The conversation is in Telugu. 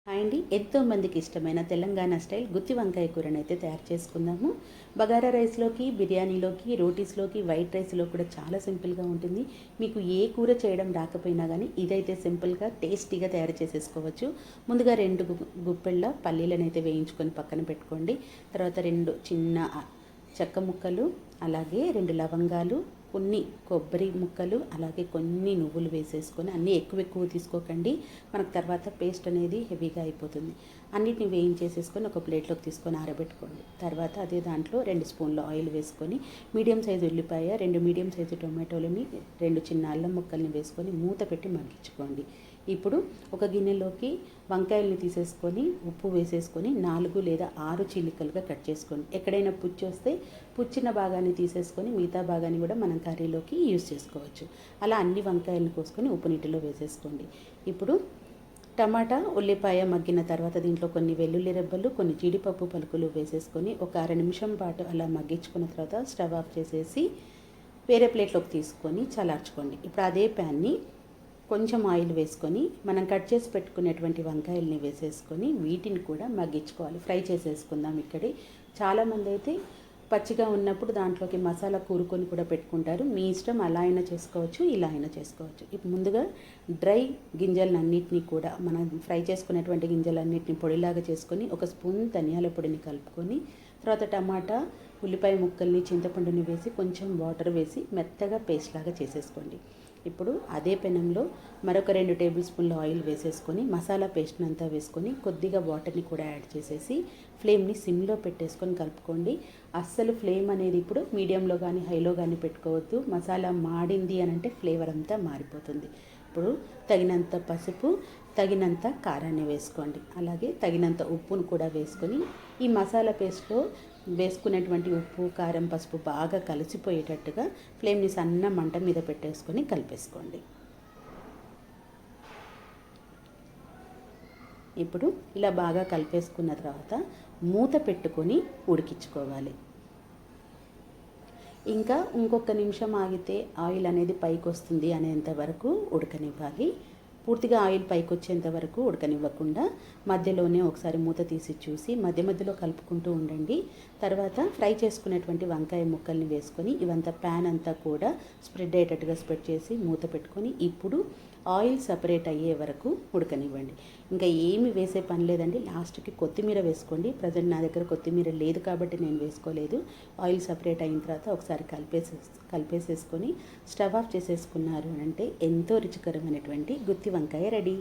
హాయ్ అండి, ఎంతోమందికి ఇష్టమైన తెలంగాణ స్టైల్ గుత్తి వంకాయ కూరని అయితే తయారు చేసుకుందాము. బగారా రైస్లోకి, బిర్యానీలోకి, రోటీస్లోకి, వైట్ రైస్లో కూడా చాలా సింపుల్గా ఉంటుంది. మీకు ఏ కూర చేయడం రాకపోయినా కానీ ఇదైతే సింపుల్గా టేస్టీగా తయారు చేసేసుకోవచ్చు. ముందుగా 2 గుప్పెళ్ళ పల్లీలను అయితే వేయించుకొని పక్కన పెట్టుకోండి. తర్వాత 2 చిన్న చెక్క ముక్కలు, అలాగే 2 లవంగాలు, కొన్ని కొబ్బరి ముక్కలు, అలాగే కొన్ని నువ్వులు వేసేసుకొని, అన్నీ ఎక్కువ తీసుకోకండి, మనకు తర్వాత పేస్ట్ అనేది హెవీగా అయిపోతుంది. అన్నిటిని వేయించేసేసుకొని ఒక ప్లేట్లోకి తీసుకొని ఆరబెట్టుకోండి. తర్వాత అదే దాంట్లో 2 స్పూన్ల ఆయిల్ వేసుకొని, మీడియం సైజు ఉల్లిపాయ, 2 మీడియం సైజు టొమాటోలని, 2 చిన్న అల్లం ముక్కల్ని వేసుకొని మూత పెట్టి మగ్గించుకోండి. ఇప్పుడు ఒక గిన్నెలోకి వంకాయల్ని తీసేసుకొని ఉప్పు వేసేసుకొని 4 లేదా 6 చీలికలుగా కట్ చేసుకోండి. ఎక్కడైనా పుచ్చి వస్తే పుచ్చిన భాగాన్ని తీసేసుకొని మిగతా భాగాన్ని కూడా మనం కర్రీలోకి యూజ్ చేసుకోవచ్చు. అలా అన్ని వంకాయలను కోసుకొని ఉప్పు నీటిలో వేసేసుకోండి. ఇప్పుడు టమాటా, ఉల్లిపాయ మగ్గిన తర్వాత దీంట్లో కొన్ని వెల్లుల్లి రెబ్బలు, కొన్ని జీడిపప్పు పలుకులు వేసేసుకొని ఒక 1/2 నిమిషం పాటు అలా మగ్గించుకున్న తర్వాత స్టవ్ ఆఫ్ చేసేసి వేరే ప్లేట్లోకి తీసుకొని చల్లార్చుకోండి. ఇప్పుడు అదే ప్యాన్ని కొంచెం ఆయిల్ వేసుకొని మనం కట్ చేసి పెట్టుకునేటువంటి వంకాయల్ని వేసేసుకొని వీటిని కూడా మగ్గించుకోవాలి, ఫ్రై చేసేసుకుందాం. ఇక్కడే చాలామంది అయితే పచ్చిగా ఉన్నప్పుడు దాంట్లోకి మసాలా కూరుకొని కూడా పెట్టుకుంటారు. మీ ఇష్టం, అలా అయినా చేసుకోవచ్చు, ఇలా అయినా చేసుకోవచ్చు. ఇప్పుడు ముందుగా డ్రై గింజలన్నింటినీ కూడా మనం ఫ్రై చేసుకునేటువంటి గింజలన్నింటినీ పొడిలాగా చేసుకొని ఒక స్పూన్ ధనియాల పొడిని కలుపుకొని, తర్వాత టమాటా, ఉల్లిపాయ ముక్కల్ని, చింతపండుని వేసి కొంచెం వాటర్ వేసి మెత్తగా పేస్ట్ లాగా చేసేసుకోండి. ఇప్పుడు అదే పెనంలో మరొక 2 టేబుల్ స్పూన్ల ఆయిల్ వేసేసుకొని మసాలా పేస్ట్ని అంతా వేసుకొని కొద్దిగా వాటర్ని కూడా యాడ్ చేసేసి ఫ్లేమ్ని సిమ్లో పెట్టేసుకొని కలుపుకోండి. అస్సలు ఫ్లేమ్ అనేది ఇప్పుడు మీడియంలో కానీ హైలో కానీ పెట్టుకోవద్దు. మసాలా మాడింది అని అంటే ఫ్లేవర్ అంతా మారిపోతుంది. ఇప్పుడు తగినంత పసుపు, తగినంత కారాన్ని వేసుకోండి. అలాగే తగినంత ఉప్పును కూడా వేసుకొని ఈ మసాలా పేస్ట్లో వేసుకునేటువంటి ఉప్పు, కారం, పసుపు బాగా కలిసిపోయేటట్టుగా ఫ్లేమ్ని సన్న మంట మీద పెట్టేసుకొని కలిపేసుకోండి. ఇప్పుడు ఇలా బాగా కలిపేసుకున్న తర్వాత మూత పెట్టుకొని ఉడికించుకోవాలి. ఇంకా ఇంకొక నిమిషం ఆగితే ఆయిల్ అనేది పైకి వస్తుంది అనేంత వరకు ఉడకనివ్వాలి. పూర్తిగా ఆయిల్ పైకి వచ్చేంత వరకు ఉడకనివ్వకుండా మధ్యలోనే ఒకసారి మూత తీసి చూసి మధ్యలో కలుపుకుంటూ ఉండండి. తర్వాత ఫ్రై చేసుకునేటువంటి వంకాయ ముక్కల్ని వేసుకొని ఇవంతా ప్యాన్ అంతా కూడా స్ప్రెడ్ అయ్యేటట్టుగా స్ప్రెడ్ చేసి మూత పెట్టుకొని ఇప్పుడు ఆయిల్ సపరేట్ అయ్యే వరకు ఉడకనివ్వండి. ఇంకా ఏమి వేసే పని లేదండి. లాస్ట్కి కొత్తిమీర వేసుకోండి. ప్రజెంట్ నా దగ్గర కొత్తిమీర లేదు కాబట్టి నేను వేసుకోలేదు. ఆయిల్ సపరేట్ అయిన తర్వాత ఒకసారి కలిపేసేసుకొని స్టవ్ ఆఫ్ చేసేసుకున్నారు అంటే ఎంతో రుచికరమైనటువంటి గుత్తి వంకాయ రెడీ.